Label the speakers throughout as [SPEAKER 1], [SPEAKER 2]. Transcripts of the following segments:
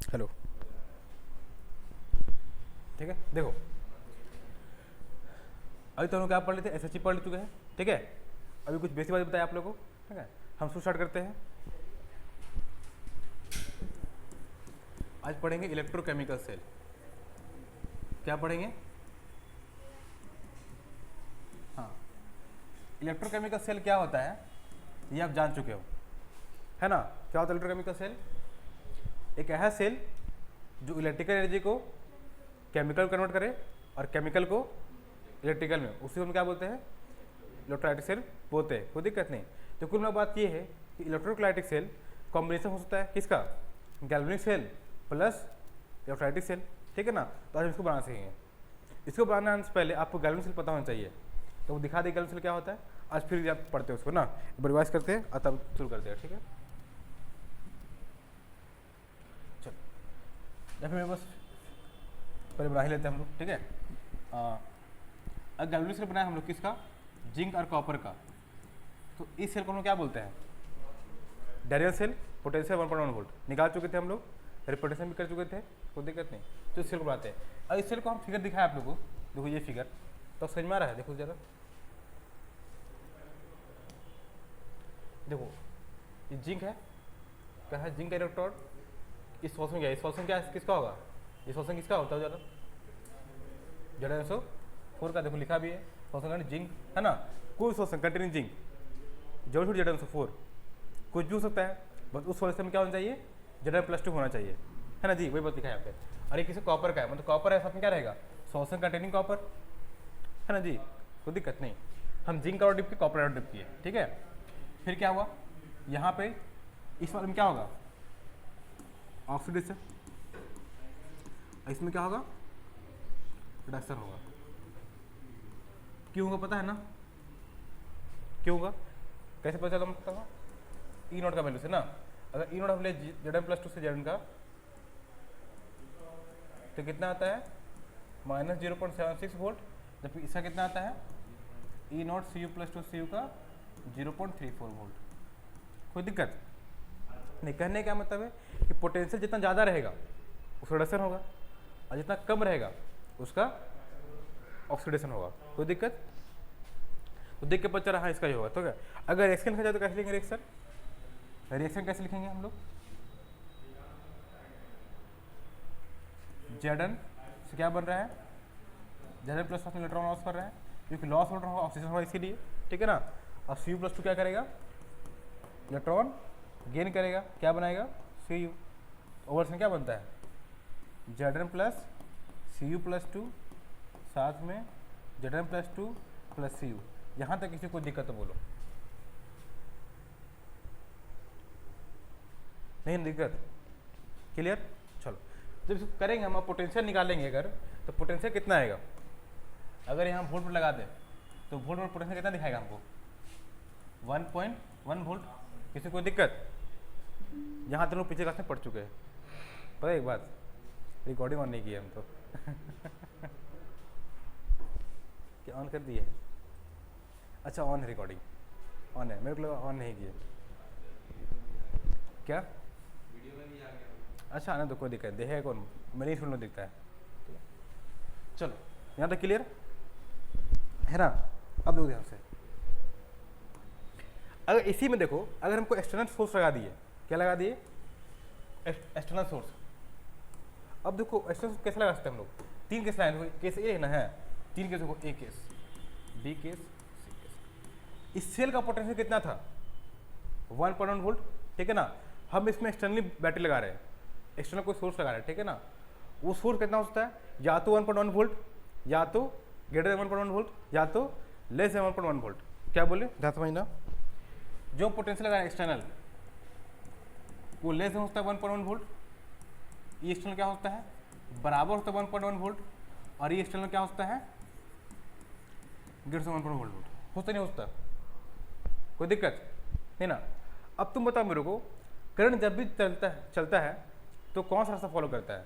[SPEAKER 1] Hello, ठीक है। देखो अभी तो हम लोग क्या पढ़ लेते हैं, एसएससी पढ़ चुके हैं, ठीक है। अभी कुछ बेसिक बात बताया आप लोगों को, ठीक है। हम शुरू स्टार्ट करते हैं। आज पढ़ेंगे इलेक्ट्रोकेमिकल सेल। क्या पढ़ेंगे? हाँ, इलेक्ट्रोकेमिकल सेल क्या होता है ये आप जान चुके हो, है ना। क्या होता है इलेक्ट्रोकेमिकल सेल? एक ऐसा सेल जो इलेक्ट्रिकल एनर्जी को केमिकल कन्वर्ट करे और केमिकल को इलेक्ट्रिकल में, उसी को हम क्या बोलते हैं? इलेक्ट्रोलाइटिक सेल बोलते हैं। कोई दिक्कत नहीं। तो कुल में बात ये है कि इलेक्ट्रोलाइटिक सेल कॉम्बिनेशन हो सकता है किसका? Galvanic cell plus electrolytic cell, ठीक है ना। तो आज हम इसको बना सकेंगे। इसको बनाने से पहले आपको गैल्वेनिक सेल पता होना चाहिए, तो वो दिखा दे गैल्वेनिक सेल क्या होता है। आज फिर आप पढ़ते हैं उसको ना, एक बार रिवाइज करते हैं और तब शुरू करते हैं, ठीक है। चलो या फिर बस पहले बना ही लेते हैं हम लोग, ठीक है। अब गैल्वेनिक सेल बनाया हम लोग किसका? जिंक और कॉपर का। तो इस सेल को हम लोग क्या बोलते हैं? Daryl cell. पोटेंशियल 1.1 वोल्ट निकाल चुके थे हम लोग, रिपोर्टेशन भी कर चुके थे, कोई दिक्कत नहीं। तो इस सेल को बनाते हैं। और इस सेल को हम फिगर दिखाया आप लोगों को, देखो ये फिगर तो समझ में आ रहा है। देखो जरा, देखो ये जिंक है, क्या है? जिंक का इलेक्ट्रोड। इस सॉल्यूशन क्या है? इस सॉल्यूशन क्या है? किसका होगा? ये सॉल्यूशन किसका होता है? जरा Zn4 का देखो लिखा भी है, सॉल्यूशन जिंक, है ना। कोई सॉल्यूशन कंटेनिंग जिंक जरूर Zn4 कुछ भी हो सकता है, बस उस सॉल्यूशन में क्या होना चाहिए? Zn+2 होना चाहिए, है ना जी। वही बात लिखा है यहाँ पे। और ये किसी कॉपर का है, मतलब कॉपर है, साथ में क्या रहेगा? सॉल्यूशन कंटेनिंग कॉपर, है ना जी। कोई दिक्कत नहीं। हम जिंक और डिप की, कॉपर और डिप की है, ठीक है। फिर क्या हुआ यहाँ पे? इस वाले में क्या होगा? ऑक्सीडेशन। इसमें क्या होगा? रिडक्शन होगा। क्यों होगा पता है ना? क्यों होगा? कैसे पता चला मतलब? ई नॉट का वैल्यू से ना। अगर ई नॉट हम ले Zn+2 से Zn का, तो कितना आता है? -0.76 वोल्ट। जबकि इसका कितना आता है? ई नॉट Cu+2 Cu का 0.34 वोल्ट। कोई दिक्कत नहीं। कहने का मतलब है कि पोटेंशियल जितना ज़्यादा रहेगा उसका रिडक्शन होगा, और जितना कम रहेगा उसका ऑक्सीडेशन होगा। कोई दिक्कत? तो देख के पता चला हाँ इसका ही होगा। तो क्या अगर रिएक्शन लिखा जाए तो कैसे लिखेंगे रिएक्शन? रिएक्शन कैसे लिखेंगे हम लोग? Zn से क्या बन रहा है? Zn+1 इलेक्ट्रॉन लॉस कर रहा है, क्योंकि लॉस इलेक्ट्रॉन होगा, ऑक्सीजन होगा, इसीलिए, ठीक है ना। और Cu+2 क्या करेगा? इलेक्ट्रॉन गेन करेगा, क्या बनाएगा? Cu। ओवर से क्या बनता है? Zn+Cu+2 साथ में Zn+2 + Cu। यहाँ तक किसी को दिक्कत तो बोलो। नहीं दिक्कत? क्लियर? चलो जब इसको करेंगे हम, पोटेंशियल निकालेंगे अगर, तो पोटेंशियल कितना आएगा? अगर यहाँ वोल्ट पर लगा दें तो वोल्ट पर पोटेंशियल कितना दिखाएगा हमको? 1.1 वोल्ट। किसी को दिक्कत? यहाँ तो लोग पीछे क्लास में पढ़ चुके हैं। पता है एक बात, रिकॉर्डिंग ऑन नहीं की है हम तो क्या ऑन कर दिए? अच्छा ऑन है, रिकॉर्डिंग ऑन है, मेरे को लगा ऑन नहीं किया। क्या वीडियो में भी आ गया? अच्छा ना, तो कोई दिक्कत देखेगा कौन? मेरी स्कूल में दिखता है। चलो यहाँ तक क्लियर है ना। अब देखो ध्यान से, अगर इसी में देखो, अगर हमको एक्सटर्नल सोर्स लगा दिए, क्या लगा दिए? External source. अब देखो एक्सटर्नल सोर्स कैसे लगा सकते हैं हम लोग? 3 केस लाइन, केस ए ना है, 3 केस, ए केस, बी केस, सी केस। इस सेल का पोटेंशियल कितना था? 1.1 वोल्ट, ठीक है ना। हम इसमें एक्सटर्नली बैटरी लगा रहे हैं, एक्सटर्नल कोई सोर्स लगा रहे हैं, ठीक है ना। वो सोर्स कितना हो सकता है? या तो 1.1 वोल्ट, या तो ग्रेटर देन 1.1 वोल्ट, या तो लेस देन 1.1 वोल्ट। क्या बोले? ध्यान समझना, जो पोटेंशियल लगा रहे हैं एक्सटर्नल, वो लेस देन होता है 1.1 वोल्ट। ये एक्सटर्नल क्या होता है? बराबर होता है 1.1 वोल्ट। और ये एक्सटर्नल क्या होता है? Greater than 1.1 volt. होता नहीं होता? कोई दिक्कत नहीं ना। अब तुम बताओ मेरे को, करंट जब भी चलता है तो कौन सा रास्ता फॉलो करता है?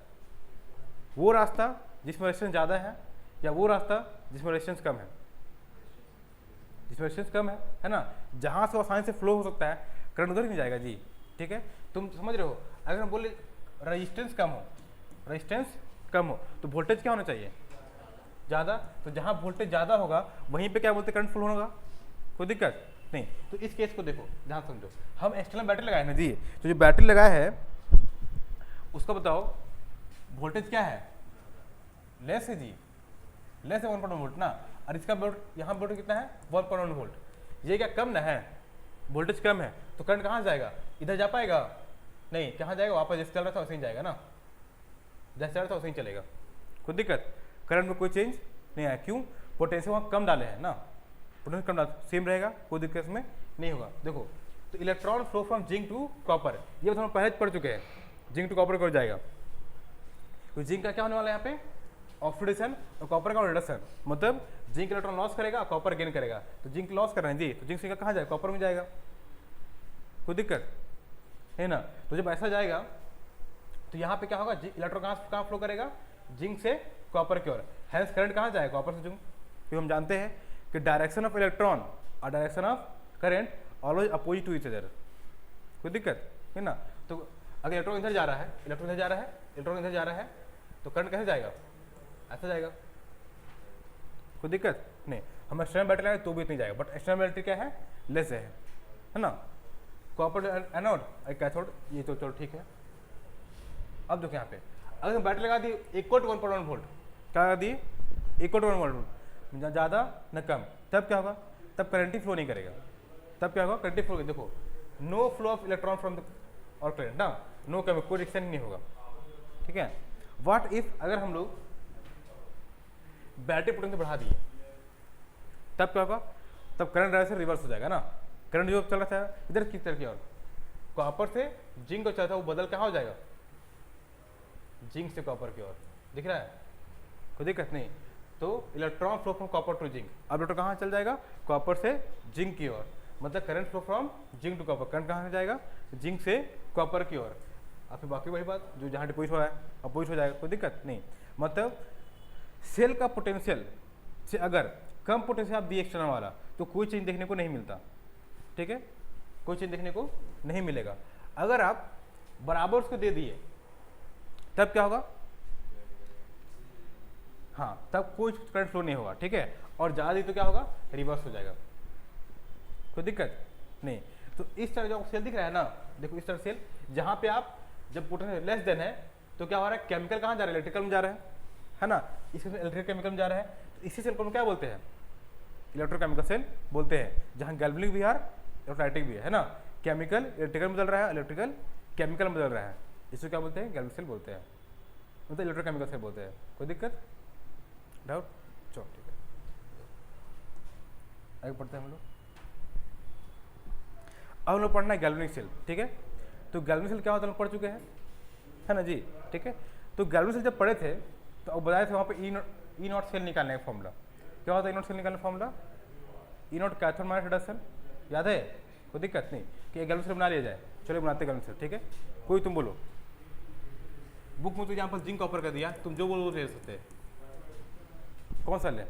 [SPEAKER 1] वो रास्ता जिसमें रेजिस्टेंस ज़्यादा है, या वो रास्ता जिसमें रेजिस्टेंस कम है? जिसमें रेजिस्टेंस कम है ना। जहाँ से आसानी से फ्लो हो सकता है करंट उधर ही नहीं जाएगा जी, ठीक है। तुम समझ रहे हो? अगर हम बोले रेजिस्टेंस कम हो, रेजिस्टेंस कम हो तो वोल्टेज क्या होना चाहिए, ज़्यादा। तो जहाँ वोल्टेज ज़्यादा होगा वहीं पे क्या बोलते हैं, करंट फ्लो होगा, कोई दिक्कत नहीं। तो इस केस को देखो, ध्यान समझो, हम एक्सटर्नल बैटरी लगाए ना जी, तो जो बैटरी लगाया है उसका बताओ वोल्टेज क्या है, लेस है जी, लेस है 1.1 वोल्ट ना, और इसका वोल्ट यहाँ वोल्टेज कितना है 1.1 वोल्ट, ये क्या कम ना है, वोल्टेज कम है, तो करंट कहाँ जाएगा, इधर जा पाएगा नहीं, कहाँ जाएगा, वापस जैसे चल रहा था वैसे ही जाएगा ना, जैसे चल रहा था वैसे ही चलेगा, कोई दिक्कत, करंट में कोई चेंज नहीं आया, क्यों, पोटेंशियल वहाँ कम डाले हैं ना, पोटेंशियल कम डाल, सेम रहेगा, कोई दिक्कत इसमें नहीं होगा। देखो तो electron flow from zinc to copper, ये तो हम पहले पढ़ चुके हैं, जिंक टू कॉपर कर जाएगा, तो जिंक का क्या होने वाला है यहाँ पे, ऑक्सीडेशन, और कॉपर का रिडक्शन, मतलब जिंक इलेक्ट्रॉन लॉस करेगा, कॉपर गेन करेगा, तो जिंक लॉस कर रहे हैं जी, तो जिंक से कहाँ जाएगा, कॉपर में जाएगा, कोई दिक्कत है ना। तो जब ऐसा जाएगा तो यहाँ पे क्या होगा, इलेक्ट्रॉन कहाँ फ्लो करेगा, जिंक से कॉपर की ओर, हैंस करंट कहाँ जाएगा, कॉपर से जिंक, क्योंकि हम जानते हैं कि डायरेक्शन ऑफ इलेक्ट्रॉन और direction of current always opposite to each other, कोई दिक्कत है ना। तो अगर इलेक्ट्रॉन इधर जा रहा है, इलेक्ट्रॉन इधर जा रहा है, इलेक्ट्रॉन इधर जा रहा है, तो करंट कैसे जाएगा, ऐसा जाएगा, कोई दिक्कत नहीं। हम एक्सटर्नल बैटरी लगाए तो भी इतनी जाएगा, बट एक्सटर्नल बैटरी क्या है, लेस है ना। कॉपर एनोड और कैथोड, ये तो चलो ठीक है। अब देखो यहाँ पे अगर हम बैटरी लगा दी इक्वल टू 1.1 वोल्ट, क्या लगा दिए, इक्वल टू 1 वोल्ट, न ज़्यादा न कम, तब क्या होगा, तब करंट ही फ्लो नहीं करेगा, तब क्या होगा, करंट ही फ्लो, देखो no flow of electron from the और करंट ना, नो कम, कोई रिएक्शन नहीं होगा, ठीक है। व्हाट इफ अगर हम लोग बैटरी पोटेंशियल बढ़ा दिए, तब क्या होगा, तब करंट डायरेक्शन रिवर्स हो जाएगा ना, करंट जो चल रहा था इधर किस तरह की ओर, कॉपर से जिंक को चला था, वो बदल कहाँ हो जाएगा, जिंक से कॉपर की ओर, दिख रहा है, कोई दिक्कत नहीं। तो electron flow from copper to zinc, अब इलेक्ट्रॉन कहाँ चल जाएगा, कॉपर से जिंक की ओर, मतलब current flow from zinc to copper, current कहाँ से जाएगा, जिंक से कॉपर की ओर। अब फिर बाकी वही बात जो जहाँ डिपोजिट हो रहा है अपोजिट हो जाएगा, कोई दिक्कत नहीं। मतलब सेल का पोटेंशियल से अगर कम पोटेंशियल आप दिए एक्सटर्नल वाला, तो कोई चेंज देखने को नहीं मिलता, ठीक है, कोई चेंज देखने को नहीं मिलेगा। अगर आप बराबर उसको दे दिए तब क्या होगा, हाँ तब कोई करंट फ्लो नहीं होगा, ठीक है, और ज़्यादा दी तो क्या होगा, रिवर्स हो जाएगा, कोई दिक्कत नहीं। तो इस तरह जो सेल दिख रहा है ना, देखो इस तरह सेल, जहाँ पे आप जब पोटेंशियल लेस देन है तो क्या हो रहा है, केमिकल कहाँ जा रहा है, इलेक्ट्रिकल में जा रहा है ना, इसमें इलेक्ट्रिकल केमिकल में जा रहा है, तो इसी सेल को हम क्या बोलते हैं, इलेक्ट्रोकेमिकल सेल बोलते हैं, जहाँ गैल्वेनिक भी है इलेक्ट्रोलाइटिक भी है ना, केमिकल इलेक्ट्रिकल में बदल रहा है, इलेक्ट्रिकल केमिकल में बदल रहा है, इसको क्या बोलते हैं, गैल्वेनिक सेल बोलते हैं, मतलब इलेक्ट्रोकेमिकल सेल बोलते हैं, कोई दिक्कत, डाउट, चलो ठीक है, आगे पढ़ते हैं हम लोग। अब हम लोग पढ़ना है गैल्वेनिक सेल, ठीक है। तो गैल्वेनिक सेल क्या होता है हम पढ़ चुके हैं, है ना जी, ठीक है। तो गैल्वेनिक सेल जब पढ़े थे तो अब बताए थे वहाँ पे ई नॉट सेल निकालने का फॉर्मूला, क्या होता है ई नॉट सेल निकालने का फॉर्मूला, ई नॉट कैथोड माइनस रिडक्शन, याद है, कोई दिक्कत नहीं कि गैल्वेनिक सेल बना लिया जाए, चलो बनाते गैल्वेनिक सेल, ठीक है। कोई तुम बोलो, बुक में तो एग्जाम्पल जिंक कॉपर कर दिया, तुम जो बोलो ले सकते हैं, कौन सा ले,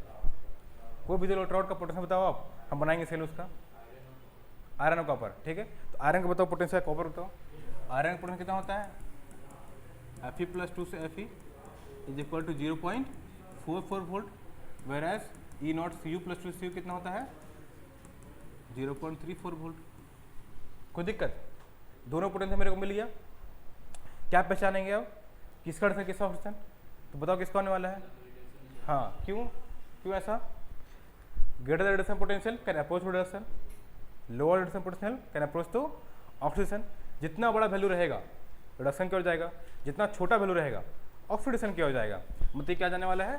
[SPEAKER 1] कोई भी इलेक्ट्रोड का पोटेंशियल बताओ आप, हम बनाएंगे सेल उसका, आयरन और कॉपर, ठीक है। तो आयरन का बताओ पोटेंशियल, कॉपर बताओ, आयरन का पोटेंशियल कितना होता है, Fe+2 से Fe is equal to 0.44 volt, where as E naught Cu+2 से Cu कितना होता है 0.34 वोल्ट, कोई दिक्कत, दोनों पोटेंशियल मेरे को मिल गया। क्या पहचानेंगे अब, किसका रिडक्शन किसका ऑक्सीजन, तो बताओ किसका होने वाला है, हाँ क्यों, क्यों ऐसा, greater reduction potential can approach to reduction, lower reduction potential can approach to oxidation. जितना बड़ा वैल्यू रहेगा रिडक्शन की ओर जाएगा, जितना छोटा वैल्यू रहेगा ऑक्सीडेशन की ओर जाएगा, मतलब क्या जाने वाला है,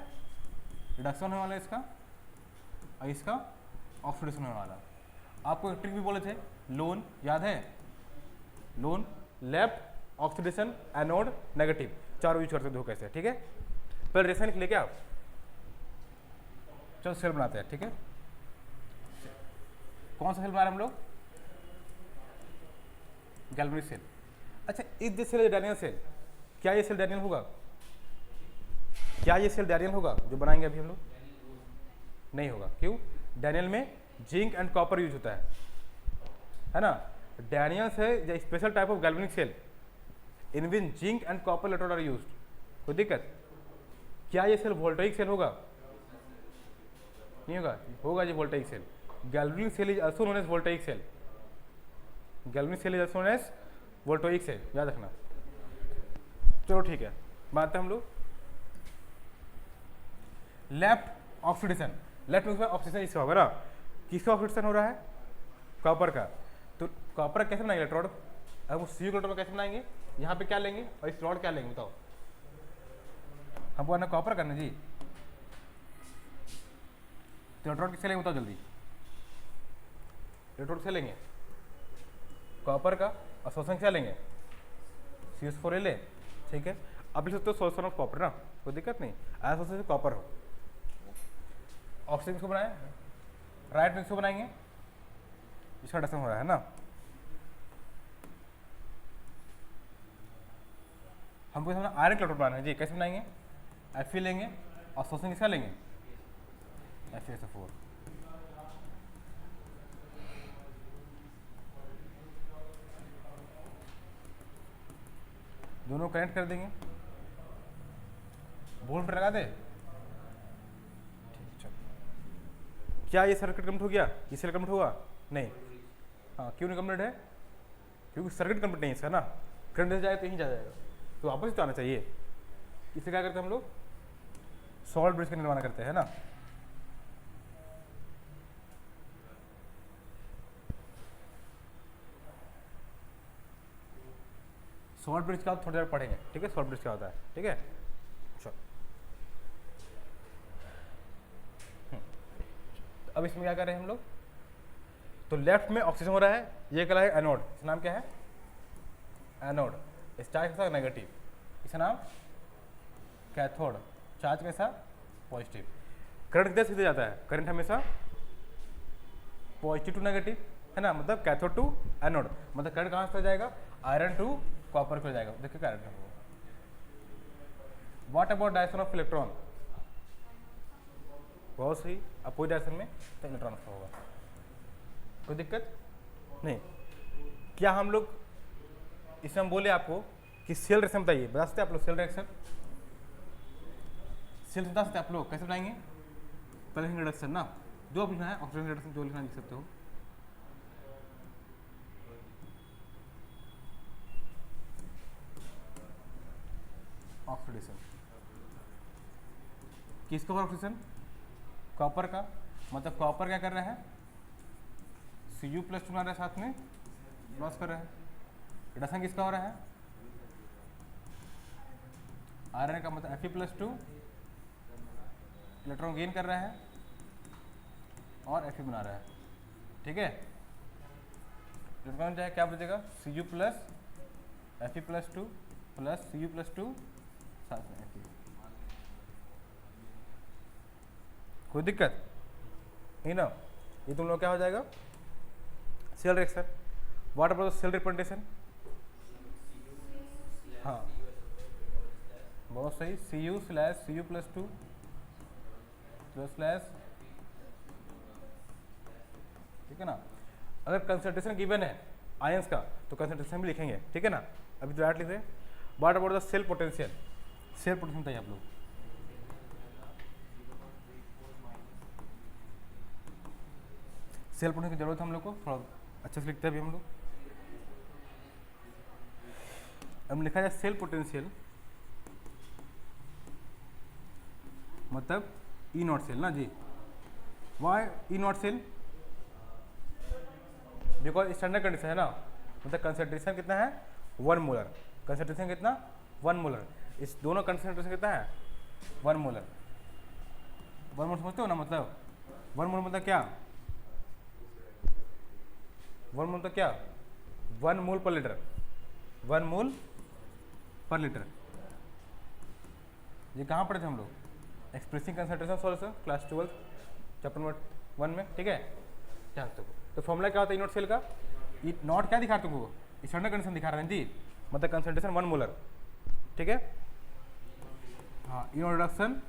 [SPEAKER 1] रिडक्शन होने वाला है इसका और इसका ऑक्सीडेशन होने वाला। आपको एक ट्रिक भी बोले थे, लोन याद है, loan left oxidation anode negative, चारों यूज करते हो कैसे, ठीक है। पहले रिएक्शन लिख ले क्या, चलो सेल बनाते हैं, ठीक है। कौन सा सेल बना रहे हैं हम लोग, गैल्वेनिक सेल। अच्छा इस दिस सेल डैनियल सेल, क्या ये सेल डैनियल होगा, क्या ये सेल डैनियल होगा जो बनाएंगे अभी हम लोग, नहीं होगा, क्यों, डैनियल में जिंक एंड कॉपर यूज होता है ना। डैनियल से special type of galvanic cell, in which zinc and copper electrode are used. कोई दिक्कत? क्या ये सेल वोल्टेइक सेल होगा? नहीं होगा, होगा जी voltaic cell. Galvanic cell is also known as voltaic cell. Galvanic cell is also known as voltaic cell, याद रखना। चलो ठीक है, बात है हम लोग लेफ्ट ऑक्सीडेशन। लेफ्ट में ऑक्सीडेशन इसका होगा ना, किसका ऑक्सीडेशन हो रहा है? कॉपर का। तो कॉपर कैसे बनाएंगे इलेक्ट्रोड? अब वो सी इलेक्ट्रोड कैसे बनाएंगे? यहाँ पे क्या लेंगे और इस रॉड क्या लेंगे बताओ? हमको आना कॉपर करना जी, तो इलेक्ट्रोड किससे लेंगे बताओ जल्दी? इलेक्ट्रोड से लेंगे कॉपर का, और शोषण क्या लेंगे? CH4 ले, ठीक है। अब लिख सकते हो सोल्यूशन ऑफ कॉपर ना, कोई दिक्कत नहीं। आया सोल्यूशन से कॉपर हो, ऑक्सीजन किसको बनाए? राइट में किसको बनाएंगे? इसका डसन हो रहा है ना। हमको आयरन इलेक्ट्रोड बनाना है जी, कैसे बनाएंगे? Fe लेंगे और शोषण किसका लेंगे? FeSO4। दोनों कनेक्ट कर देंगे, बोल्ट लगा दे। क्या ये सर्किट कंप्लीट हो गया? ये सेल कंप्लीट हुआ? नहीं। हाँ, क्यों नहीं कंप्लीट है? क्योंकि सर्किट कंप्लीट नहीं है इसका ना। करंट जाए तो यहीं जा जाएगा, तो वापस तो आना चाहिए। इसे क्या करते हैं हम लोग? सॉल्ट ब्रिज का निर्माण करते हैं ना। सॉल्ट ब्रिज का थोड़ी देर पढ़ेंगे, ठीक है? सॉल्ट ब्रिज क्या होता है, ठीक है? अब इसमें क्या कर रहे हैं हम लोग? तो लेफ्ट में ऑक्सीजन हो रहा है, ये क्या है? एनोड। इसका नाम क्या है? एनोड। चार्ज कैसा? नेगेटिव। इसका नाम कैथोड। चार्ज कैसा? पॉजिटिव। करंट किधर सीधे जाता है? करंट हमेशा पॉजिटिव टू नेगेटिव, है ना। मतलब कैथोड टू एनोड, मतलब करंट कहाँ से जाएगा? आयरन टू कॉपर को जाएगा। देखिए करंट है। What about direction of electron? बहुत सही, अपोजिट डायरेक्शन में तो इलेक्ट्रॉन का होगा। कोई दिक्कत नहीं। क्या हम लोग इसमें हम बोले आपको कि सेल रिएक्शन बताइए, बता सकते आप लोग? सेल रिएक्शन, सेल बता सकते आप लोग? कैसे बनाएंगे? पहले रिडक्शन ना, जो लिखना है ऑक्सीजन रिडक्शन जो लिखना लिख सकते हो। ऑक्सीडेशन किसका ऑक्सीडेशन? कॉपर का। मतलब कॉपर क्या कर रहा है? Cu+ बना रहा है, साथ में लॉस कर रहा है। रिडक्शन किसका हो रहा है? आयरन का, मतलब Fe+2 इलेक्ट्रॉन गेन कर रहा है और Fe बना रहा है, ठीक है। इलेक्ट्रॉन चाहे क्या बचेगा? Cu+, Fe+2 प्लस Cu+2 साथ में Fe। कोई दिक्कत नहीं ना? ये तुम लोग क्या हो जाएगा? Cell reaction. What about cell representation? हाँ, बहुत सही। Cu/Cu+2 स्लैश, ठीक है ना। अगर कंसंट्रेशन गिवन है आयंस का तो कंसंट्रेशन भी लिखेंगे, ठीक है ना। अभी डायरेक्ट लिख रहे हैं। What about the cell potential? Cell potential बताइए आप लोग। सेल पोटेंशियल की जरूरत है हम लोग को, थोड़ा अच्छे से लिखते हैं अभी हम लोग। अब लिखा जाए सेल पोटेंशियल मतलब E0 सेल ना जी। Why E0 cell? Because standard condition है ना, मतलब कंसंट्रेशन कितना है? 1 मोलर। कंसंट्रेशन कितना? 1 मोलर। इस दोनों कंसंट्रेशन कितना है? 1 मोलर। 1 मोल समझते हो ना? मतलब 1 मोल मतलब क्या? 1 मोल तो क्या? 1 मोल पर लीटर। 1 मोल पर लीटर। ये कहाँ पढ़े थे हम लोग? Expressing concentration solution, class 12 chapter number 1 में, ठीक है। ध्यान से। तो फॉर्मूला क्या होता है E0 सेल का? E0 क्या दिखा रहा तुमको? स्टैंडर्ड कंडीशन दिखा रहे हैं जी, मतलब कंसंट्रेशन 1 मोलर, ठीक है। हाँ, E0 reduction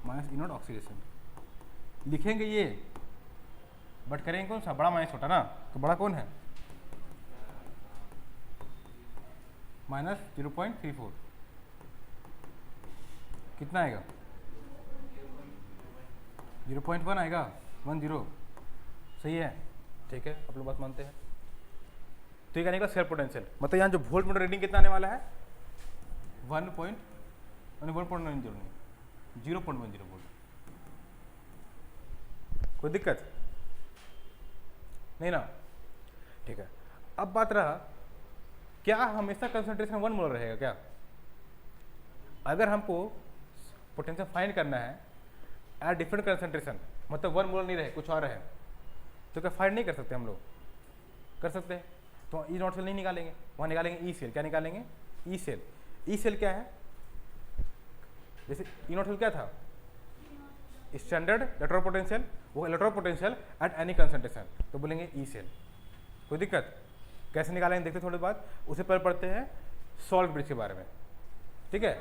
[SPEAKER 1] minus E0 oxidation लिखेंगे ये, बट करेंगे कौन सा? बड़ा माइनस छोटा ना, तो बड़ा कौन है? माइनस 0.34 कितना आएगा? 0.1 आएगा, 10। सही है, ठीक है, आप लोग बात मानते हैं। तो ये कहने का सेल्फ पोटेंशियल, मतलब यहाँ जो वोल्ट मीटर रीडिंग कितना आने वाला है? 1.9 0.10 वोल्ट। कोई दिक्कत नहीं ना? ठीक है। अब बात रहा, क्या हमेशा कंसंट्रेशन 1 मोलर रहेगा क्या? अगर हमको पोटेंशियल फाइंड करना है एट डिफरेंट कंसंट्रेशन, मतलब 1 मोलर नहीं रहे, कुछ और है, तो क्या फाइंड नहीं कर सकते हम लोग? कर सकते हैं। तो ई नॉट सेल नहीं निकालेंगे, वहाँ निकालेंगे ई सेल। क्या निकालेंगे? ई सेल। ई सेल क्या है? जैसे ई नॉट सेल क्या था? स्टैंडर्ड इलेक्ट्रो पोटेंशियल, वो electro potential at any concentration, तो बोलेंगे ई सेल। कोई दिक्कत? कैसे निकालेंगे देखते थोड़ी बाद। उससे पहले पढ़ते हैं सॉल्ट ब्रिज के बारे में, ठीक है?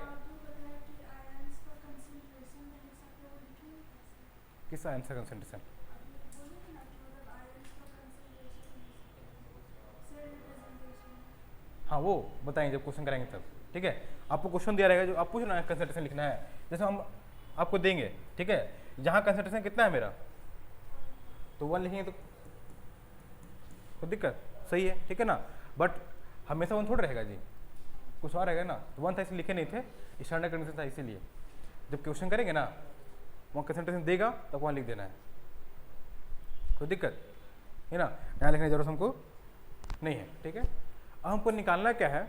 [SPEAKER 1] किस आयन का कंसंट्रेशन? हाँ वो बताएंगे जब क्वेश्चन कराएंगे तब, ठीक है? आपको क्वेश्चन दिया रहेगा, जो आप पूछ रहे हैं कंसंट्रेशन लिखना है, जैसे हम आपको देंगे, ठीक है? यहाँ कंसंट्रेशन कितना है मेरा, तो 1 लिखेंगे तो कोई दिक्कत? सही है, ठीक है ना? बट हमेशा 1 थोड़ा रहेगा जी, कुछ और रहेगा ना। तो 1 था इसलिए लिखे नहीं थे, स्टैंडर्ड कंडीशन था इसीलिए। जब क्वेश्चन करेंगे ना, वहाँ कंसंट्रेशन देगा तो वहाँ लिख देना है, कोई दिक्कत है ना? यहाँ लिखने की जरूरत हमको नहीं है, ठीक है? अब हमको निकालना क्या है?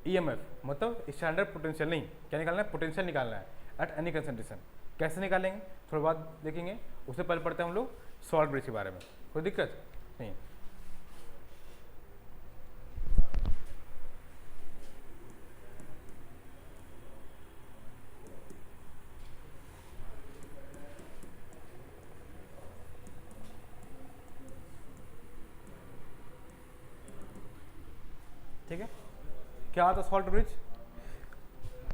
[SPEAKER 1] ईएमएफ, मतलब स्टैंडर्ड पोटेंशियल नहीं, क्या निकालना है? पोटेंशियल निकालना है एट एनी कंसंट्रेशन। कैसे निकालेंगे थोड़ा बाद देखेंगे। उससे पहले पढ़ते हैं हम लोग सॉल्ट ब्रिज के बारे में। कोई दिक्कत नहीं। ठीक है, क्या आता है सॉल्ट ब्रिज?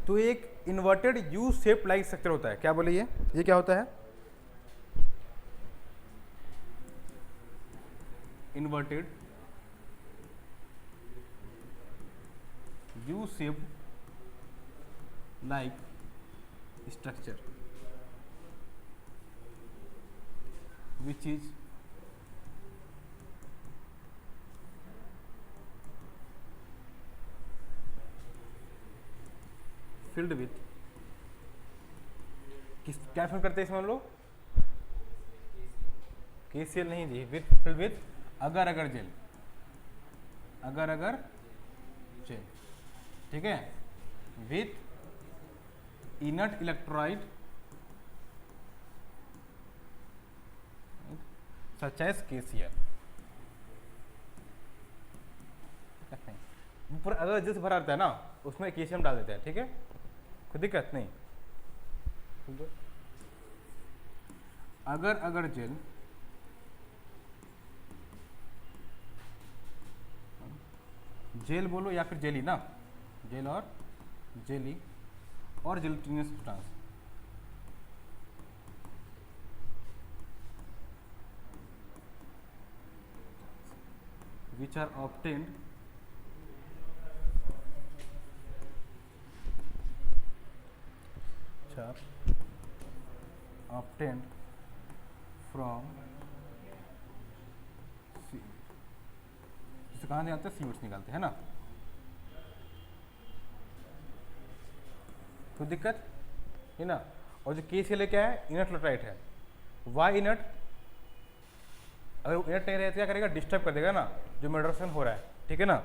[SPEAKER 1] तो एक inverted U shape like structure होता है। क्या बोले ये क्या होता है? Inverted U shape like structure which is filled with, किस क्या फिल करते हैं इसमें हम लोग? केसीएल नहीं दी, विथ फिल्ड विथ अगर अगर जेल, अगर अगर जेल, ठीक है? With inert electrolyte such as KCl. पूरा अगर जिस भरा रहता है ना, उसमें केसीएम डाल देते हैं, ठीक है? कोई दिक्कत नहीं। अगर अगर जेल जेल बोलो या फिर जेली ना, जेल और जेली और gelatinous substance which are obtained obtained from इससे कहाँ निकालते हैं? सीमेंट्स निकालते हैं ना। कोई दिक्कत है ना? और जो केसीएल क्या है? इनर्ट इलेक्ट्रोलाइट है। Why inert? अगर वो इनर्ट नहीं रहता क्या करेगा? डिस्टर्ब कर देगा ना जो मेडिटेशन हो रहा है, ठीक है ना?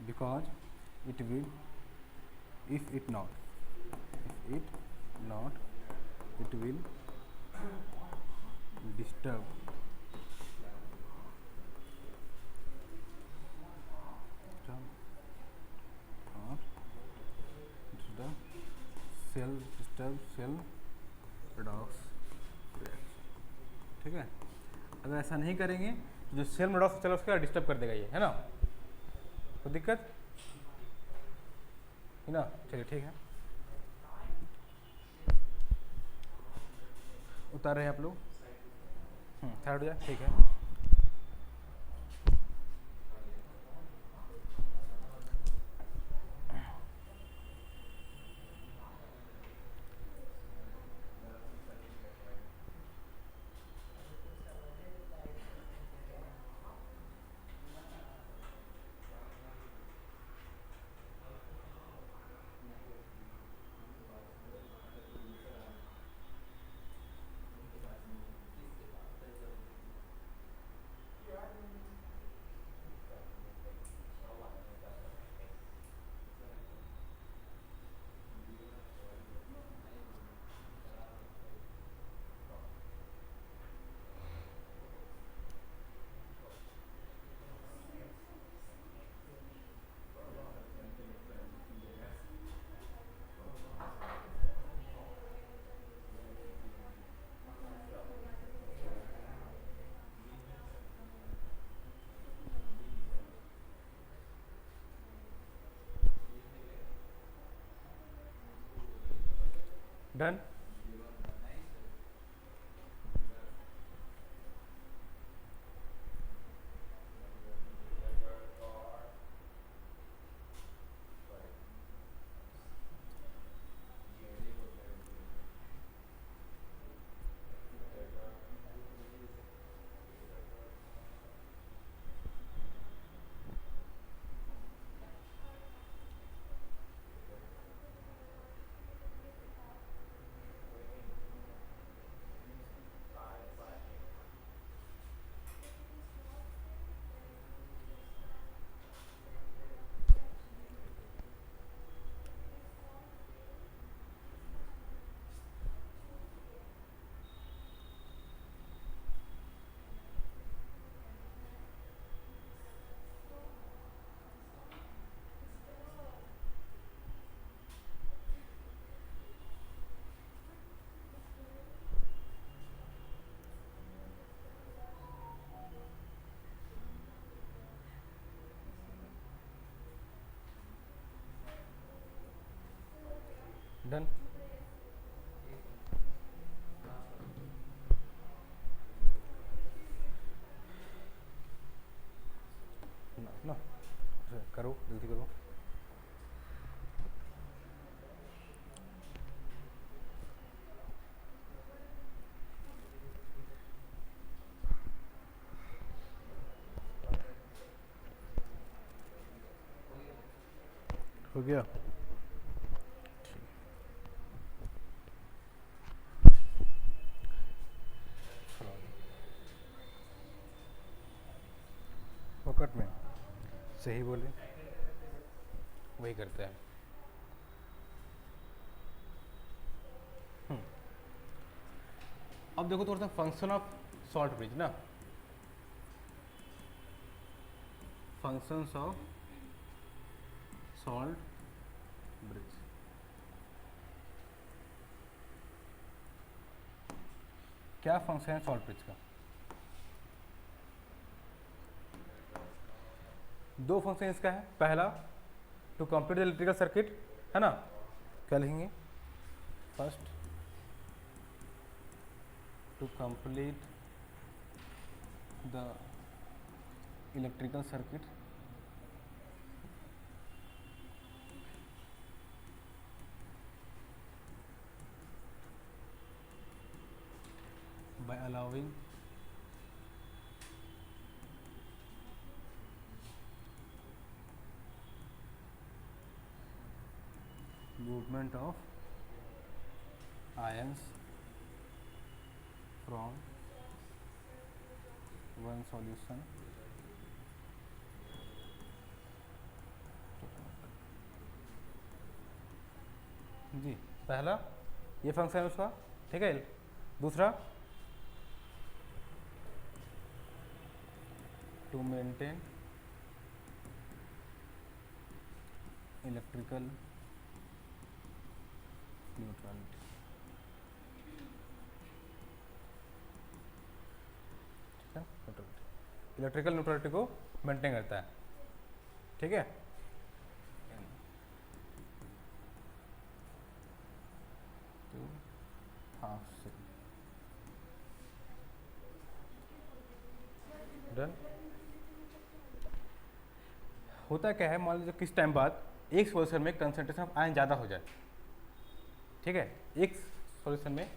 [SPEAKER 1] because it will, if it not, if it not, it will disturb or the cell redox reaction, ठीक है। अगर ऐसा नहीं करेंगे तो जो सेल रेडॉक्स चल उसका डिस्टर्ब कर देगा ये, है ना, तो दिक्कत है ना। चलिए ठीक है, उतार रहे हैं आप लोग, थर्ड हो जाए, ठीक है। डन। डन। ना करो, जल्दी करो। हो गया। पॉकेट में सही बोले, वही करते हैं। अब देखो थोड़ा सा फंक्शन ऑफ सॉल्ट ब्रिज ना, फंक्शंस ऑफ सॉल्ट ब्रिज। क्या फंक्शन है सॉल्ट ब्रिज का? दो फंक्शन इसका है। पहला to complete the electrical circuit, है ना, क्या लिखेंगे? First to complete the electrical circuit by allowing movement of ions from one solution to another। जी, पहला ये फंक्शन है उसका, ठीक है। दूसरा to maintain electrical neutrality, electrical neutrality को मेंटेन करता है, ठीक है। Half cell done. होता क्या है, मान लीजिए किस टाइम बाद एक सॉल्यूशन में कंसंट्रेशन ऑफ आयन ज़्यादा हो जाए, ठीक है। एक सॉल्यूशन में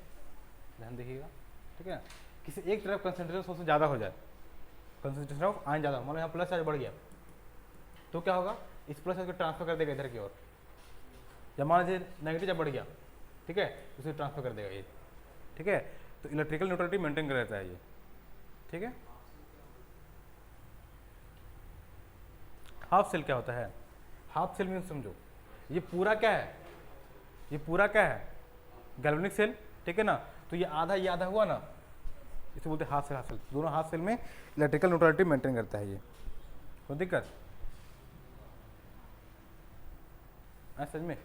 [SPEAKER 1] ध्यान देखिएगा, ठीक है, किसी एक तरफ कंसंट्रेशन सबसे ज़्यादा हो जाए, कंसंट्रेशन ऑफ आयन ज़्यादा, मान लो यहाँ प्लस चार्ज बढ़ गया, तो क्या होगा, इस प्लस चार्ज को ट्रांसफर कर देगा इधर की ओर, या मान लीजिए नेगेटिव चार्ज बढ़ गया, ठीक है, उसे ट्रांसफर कर देगा ये, ठीक है। तो इलेक्ट्रिकल न्यूट्रलिटी मेंटेन कर रहता है ये, ठीक है। हाफ सेल क्या होता है, हाफ सेल मीन्स समझो, ये पूरा क्या है, ये पूरा क्या है, गैल्वेनिक सेल, ठीक है ना। तो ये आधा हुआ ना, इसे बोलते हैं हाफ सेल। हाफ सेल दोनों हाफ सेल में इलेक्ट्रिकल न्यूट्रलिटी मेंटेन करता है ये, कोई दिक्कत है समझ में।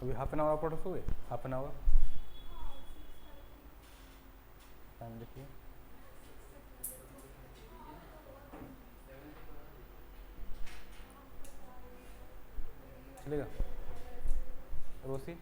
[SPEAKER 1] अभी हाफ एन आवर प्रोडक्ट हुए, हाफ एन आवर टाइम देखिए, चलेगा रोसी।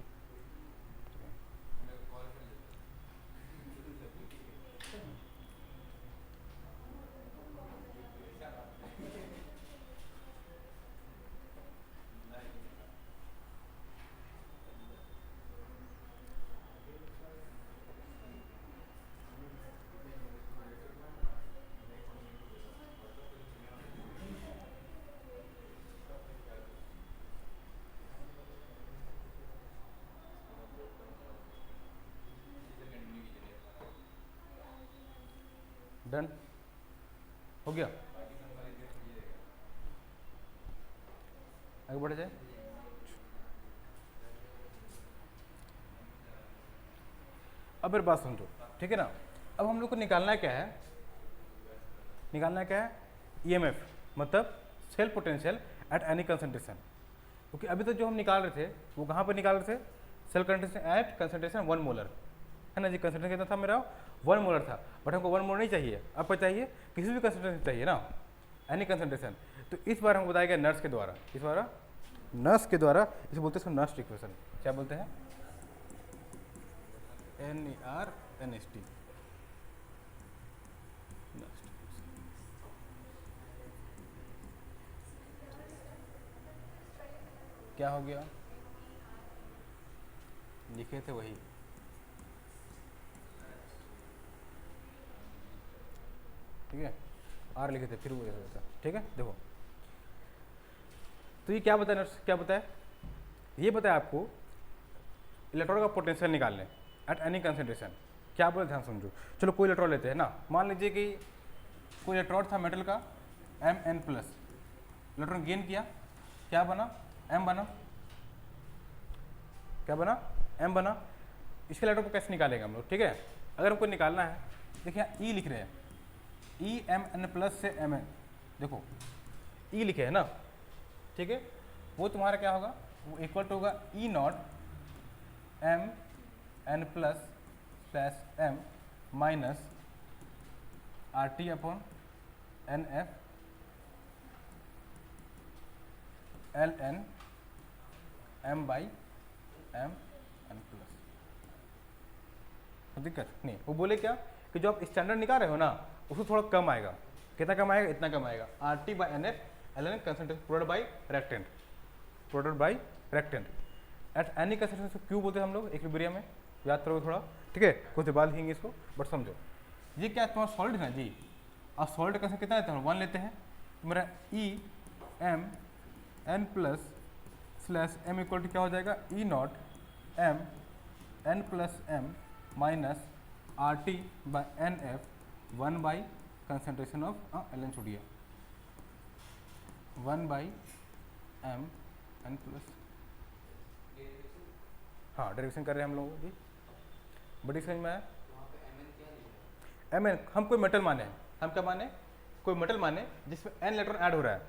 [SPEAKER 1] डन हो गया, आगे बढ़े जाए। अब मेरी बात समझो, ठीक है ना। अब हम लोग को निकालना क्या है, निकालना क्या है, ईएमएफ मतलब cell potential at any concentration. क्योंकि अभी तो जो हम निकाल रहे थे वो कहाँ पर निकाल रहे थे, cell concentration at concentration 1 molar, है ना जी। कंसंट्रेशन कितना था मेरा, 1 मोलर था, बट हमको 1 मोलर नहीं चाहिए, आपको चाहिए किसी भी कंसंट्रेशन चाहिए ना, एनी कंसंट्रेशन। तो इस बार हमको बताया गया नर्स के द्वारा, इस बार नर्स के द्वारा, इसे बोलते हैं नर्स इक्वेशन। क्या बोलते हैं, NERST। क्या हो गया, लिखे थे वही, ठीक है, आर लिखे थे फिर वो था, ठीक है। देखो तो ये क्या बताया नर्स, क्या बताया, ये बताया आपको इलेक्ट्रॉन का पोटेंशियल निकालने एट एनी कंसंट्रेशन। क्या बोले ध्यान समझो, चलो कोई इलेक्ट्रॉन लेते हैं ना, मान लीजिए कि कोई इलेक्ट्रॉन था मेटल का Mn+, इलेक्ट्रॉन गेन किया, क्या बना, M बना, क्या बना, M बना। इसके इलेक्ट्रॉन को कैसे निकालेंगे हम लोग, ठीक है। अगर हमको निकालना है, देखिए E लिख रहे हैं, EMn+ से Mn, देखो E लिखे है ना, ठीक है। वो तुम्हारा क्या होगा, वो इक्वल टू होगा E0 Mn+ M minus RT/NF ln M/Mn+। दिक्कत नहीं, वो बोले क्या कि जो आप स्टैंडर्ड निकाल रहे हो ना उसको थोड़ा कम आएगा, कितना कम आएगा, इतना कम आएगा, RT/NF ln concentration product by reactant, product by reactant eight any concentration. क्यों बोलते हैं हम लोग इक्विलिब्रियम में, याद करोगे थोड़ा, ठीक है, कुछ बाद लिखेंगे इसको, बट समझो ये क्या तुम्हारा सॉल्ट है ना जी, और सॉल्ट का कितना लेते हैं, 1 लेते हैं, तो मेरा EMn+ N plus slash M equal to क्या हो जाएगा, E naught M N plus M minus R T by N F 1 by concentration of L N छोड़िए 1 बाई एम एन प्लस, हाँ डेरिवेशन कर रहे हैं हम लोग जी, बड़ी समझ में आया। एम एन हम कोई मेटल माने, हम क्या माने, कोई मेटल माने जिसमें एन इलेक्ट्रॉन ऐड हो रहा है।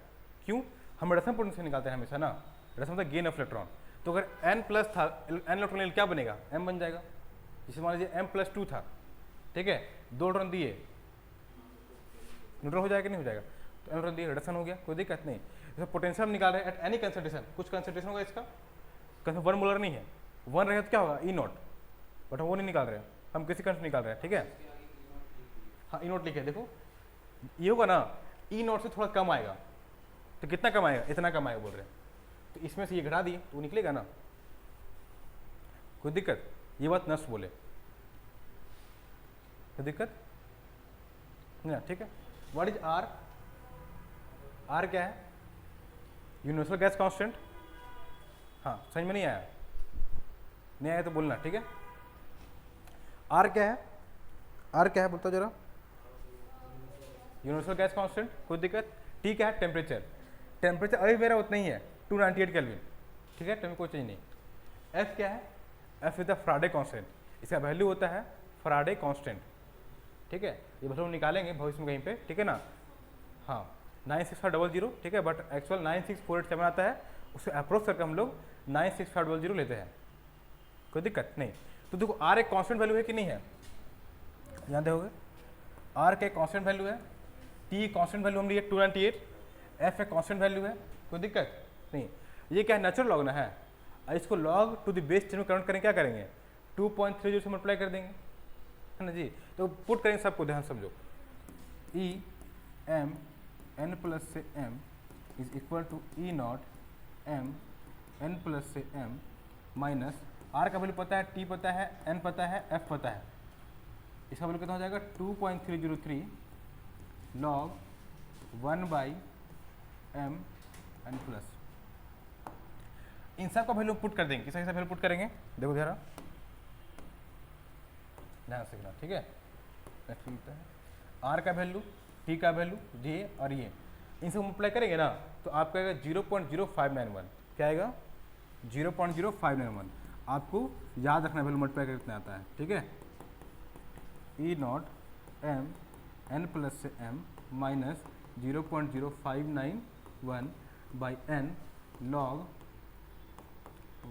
[SPEAKER 1] क्यों, हम रेडियशन पोटेंशियल निकालते हैं हमेशा ना, रेडियशन मतलब गेन ऑफ इलेक्ट्रॉन। तो अगर एन प्लस था, एन इलेक्ट्रॉन क्या बनेगा, एम बन जाएगा। जैसे मान लीजिए एम प्लस 2 था, ठीक है, 2 इलेक्ट्रॉन दिए, न्यूट्रल हो जाएगा नहीं हो जाएगा, तो इलेक्ट्रॉन दिए रिडक्शन हो गया, कोई दिक्कत नहीं। जैसे पोटेंशियल हम निकाल रहे हैं एट एनी कंसंट्रेशन, कुछ कंसंट्रेशन होगा इसका, 1 मोलर नहीं है, 1 रहेगा तो क्या होगा, ई नॉट, बट हम वो नहीं निकाल रहे हैं, हम किसी कंस निकाल रहे हैं, ठीक है। हाँ ई नॉट लिखे, देखो ये होगा ना, ई नॉट से थोड़ा कम आएगा, तो कितना कम आएगा, इतना कम आएगा बोल रहे हैं, तो इसमें से ये घटा दिए तो निकलेगा ना, कोई दिक्कत, ये बात नर्स बोले, कोई दिक्कत ना, ठीक है। व्हाट इज आर, आर क्या है, यूनिवर्सल गैस कांस्टेंट, हाँ समझ में नहीं आया, नहीं आया तो बोलना, ठीक है। आर क्या है, आर क्या है बोलता जरा, यूनिवर्सल गैस कांस्टेंट, कोई दिक्कत। टी क्या है, टेम्परेचर, टेम्परेचर अभी मेरा उतना ही है 298 केल्विन, ठीक है, टेम्परेचर कोई चेंज नहीं। एफ क्या है, F is the Faraday constant, इसका वैल्यू होता है फैराडे कांस्टेंट, ठीक है, ये वैल्यू निकालेंगे भविष्य में कहीं पे, ठीक है ना। हाँ 96500, ठीक है, बट एक्चुअल 96487 आता है, उसे अप्रोच करके हम लोग 96500 लेते हैं, कोई दिक्कत नहीं। तो देखो आर एक कांस्टेंट वैल्यू है कि नहीं है, ध्यान दोगे, आर का कांस्टेंट वैल्यू है, टी कांस्टेंट वैल्यू हम लिए 298, एफ एक कांस्टेंट वैल्यू है, कोई दिक्कत नहीं। ये क्या है, नेचुरल लॉग ना है, इसको लॉग टू द बेस 10 में कन्वर्ट करेंगे, क्या करेंगे 2.30 से मल्टीप्लाई कर देंगे, है ना जी। तो पुट करेंगे सबको, ध्यान समझो, ई एम एन प्लस से M is equal to E naught M N plus से एम माइनस आर का वैल्यू पता है, टी पता है, एन पता है, एफ पता है, इसका वैल्यू कितना हो जाएगा 2.303 log 1 by M N plus. इन सब का वैल्यू पुट कर देंगे, किसका वैल्यू पुट करेंगे, देखो जरा ध्यान से देखना, ठीक है। आर का वैल्यू, टी का वैल्यू, जे और ये इनसे मल्टीप्लाई करेंगे ना, तो आपका आएगा 0.0591, क्या आएगा 0.0591, आपको याद रखना वैल्यू मल्टीप्लाई कर कितना आता है, ठीक है। E naught M N plus से M minus 0.0591 by N log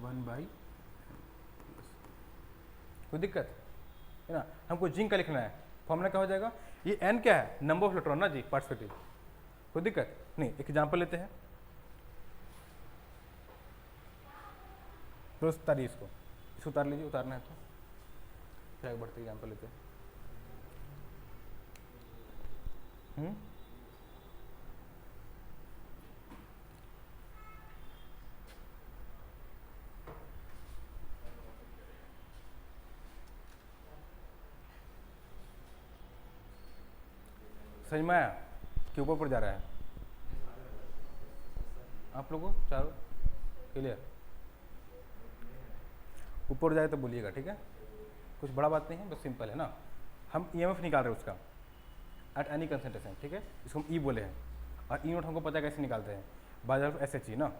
[SPEAKER 1] 1 by, कोई दिक्कत है ना। हमको जिंक का लिखना है, फॉर्मूला क्या हो जाएगा, ये एन क्या है, नंबर ऑफ इलेक्ट्रॉन ना जी, पार्टिसिपेटिव, कोई दिक्कत नहीं। एक एग्जांपल लेते हैं, तो उतारिए इसको उतार लीजिए, उतारना है तो क्या बढ़ते एग्जांपल लेते हैं। समझ में आया कि ऊपर पर जा रहा है, आप लोगों को चारों क्लियर, ऊपर जाए तो बोलिएगा, ठीक है, कुछ बड़ा बात नहीं है, बस सिंपल है ना। हम ईएमएफ निकाल रहे हैं उसका एट एनी कंसंट्रेशन, ठीक है, इसको हम ई बोले हैं, और ई नोट हमको पता है कैसे निकालते हैं, by the S H E ना,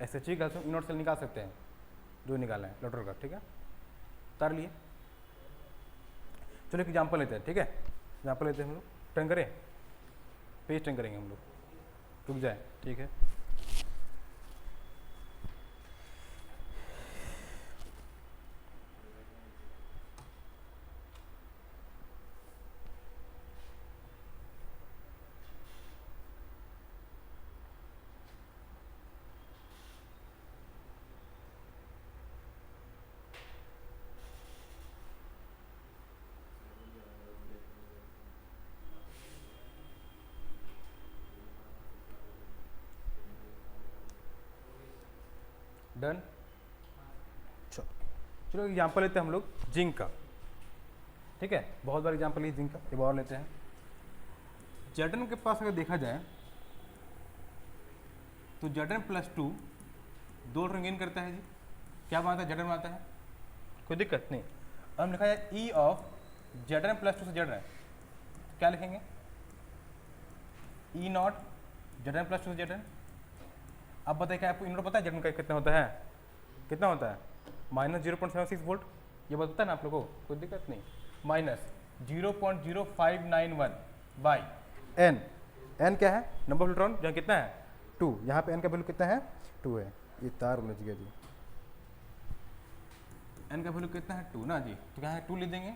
[SPEAKER 1] एस एच ई का ई नोट से निकाल सकते हैं, जो निकालना है लेटर का, ठीक है, उतार लिए। चलो एक एग्जाम्पल लेते हैं, ठीक है, एग्जाम्पल लेते हैं हम लोग, टर्न करें, पेज टर्न करेंगे हम लोग, रुक जाए, ठीक है। डन, चलो एग्जाम्पल लेते हैं हम लोग जिंक का, ठीक है, बहुत बार एग्जाम्पल है जिंक का, एक और लेते हैं। जेडन के पास अगर देखा जाए तो Zn प्लस 2 दो इलेक्ट्रॉन गेन करता है जी, क्या बनाता है, Zn बनाता है, कोई दिक्कत नहीं। अब हम लिखा जाए E ऑफ Zn प्लस 2 से Zn, क्या लिखेंगे, E नॉट Zn प्लस 2 से Zn। अब बताइए क्या आपको E नॉट पता है Zn का कितना होता है, कितना होता है, माइनस 0.76 वोल्ट, ये बताता है ना आप लोगों को, कोई दिक्कत नहीं, माइनस 0.0591 बाई एन, एन क्या है, नंबर ऑफ इलेक्ट्रॉन, जहाँ कितना है 2, यहाँ पे एन का वैल्यू कितना है 2 है, ये तार उलझ गया जी, एन का वैल्यू कितना है 2 ना जी, तो क्या है 2 लिख देंगे,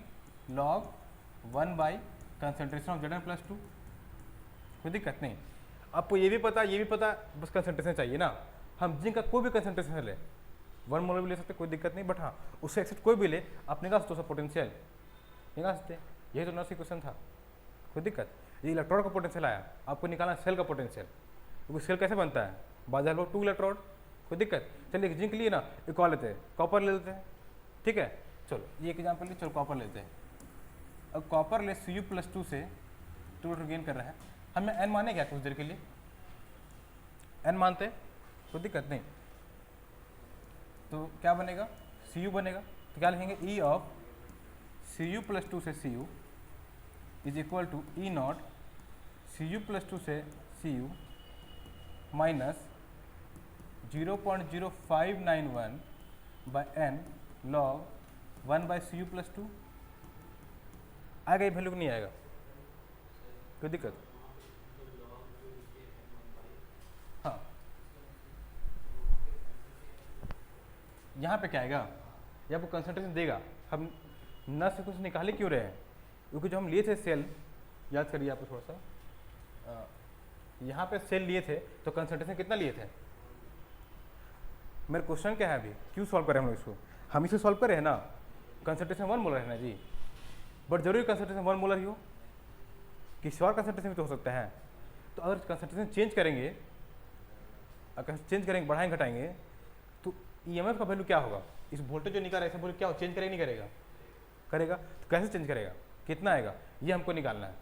[SPEAKER 1] log 1 by concentration of Zn plus 2, कोई दिक्कत नहीं। आपको ये भी पता, ये भी पता, बस कंसंट्रेशन चाहिए ना, हम जिंक का कोई भी कंसंट्रेशन ले, 1 मोलर भी ले सकते, कोई दिक्कत नहीं, बट हाँ उससे एक्सेप्ट कोई भी ले आप निकाल सकते हो, पोटेंशियल निकाल सकते, यही तो नर्सिंग क्वेश्चन था, कोई दिक्कत। ये इलेक्ट्रॉन का पोटेंशियल आया, आपको निकालना सेल का पोटेंशियल, क्योंकि सेल कैसे बनता है, बादल हो 2 इलेक्ट्रॉन, कोई दिक्कत। चलिए जिंक लिए ना, एक और लेते हैं, कॉपर ले लेते हैं, ठीक है, चलो ये एक एग्जाम्पल लिए, चलो कॉपर लेते हैं। अब कॉपर ले Cu प्लस 2 से 2 इलेक्ट्रॉन गेन कर रहा है, हमें एन माने क्या कुछ देर के लिए, एन मानते हैं, कोई दिक्कत नहीं, तो क्या बनेगा Cu बनेगा, तो क्या लिखेंगे E ऑफ Cu प्लस 2 से Cu is equal to E naught Cu plus 2 से Cu minus 0.0591 by N log 1 by Cu plus 2, आएगा ये वैल्यू नहीं आएगा, कोई दिक्कत, हाँ यहाँ पे क्या आएगा, ये आपको कंसंट्रेशन देगा, हम न से कुछ निकाले क्यों रहे हैं, क्योंकि जो हम लिए थे सेल, याद करिए आपको थोड़ा सा, यहाँ पे सेल लिए थे तो कंसंट्रेशन कितना लिए थे, मेरा क्वेश्चन क्या है अभी, क्यों सॉल्व करें हम लोग इसको, हम इसे सॉल्व करें ना, कंसंट्रेशन 1 मोलर है ना जी, बट जरूरी कंसंट्रेशन 1 मोलर ही हो, किसी और कंसंट्रेशन भी तो हो सकता है, तो अगर कंसंट्रेशन चेंज करेंगे, अगर चेंज करेंगे, बढ़ाएंगे घटाएंगे, तो ईएमएफ का वैल्यू क्या होगा, इस वोल्टेज जो निकाल रहा है, वोल्टेज क्या हो, चेंज करेगा नहीं करेगा, करेगा, तो कैसे चेंज करेगा, कितना आएगा, ये हमको निकालना है।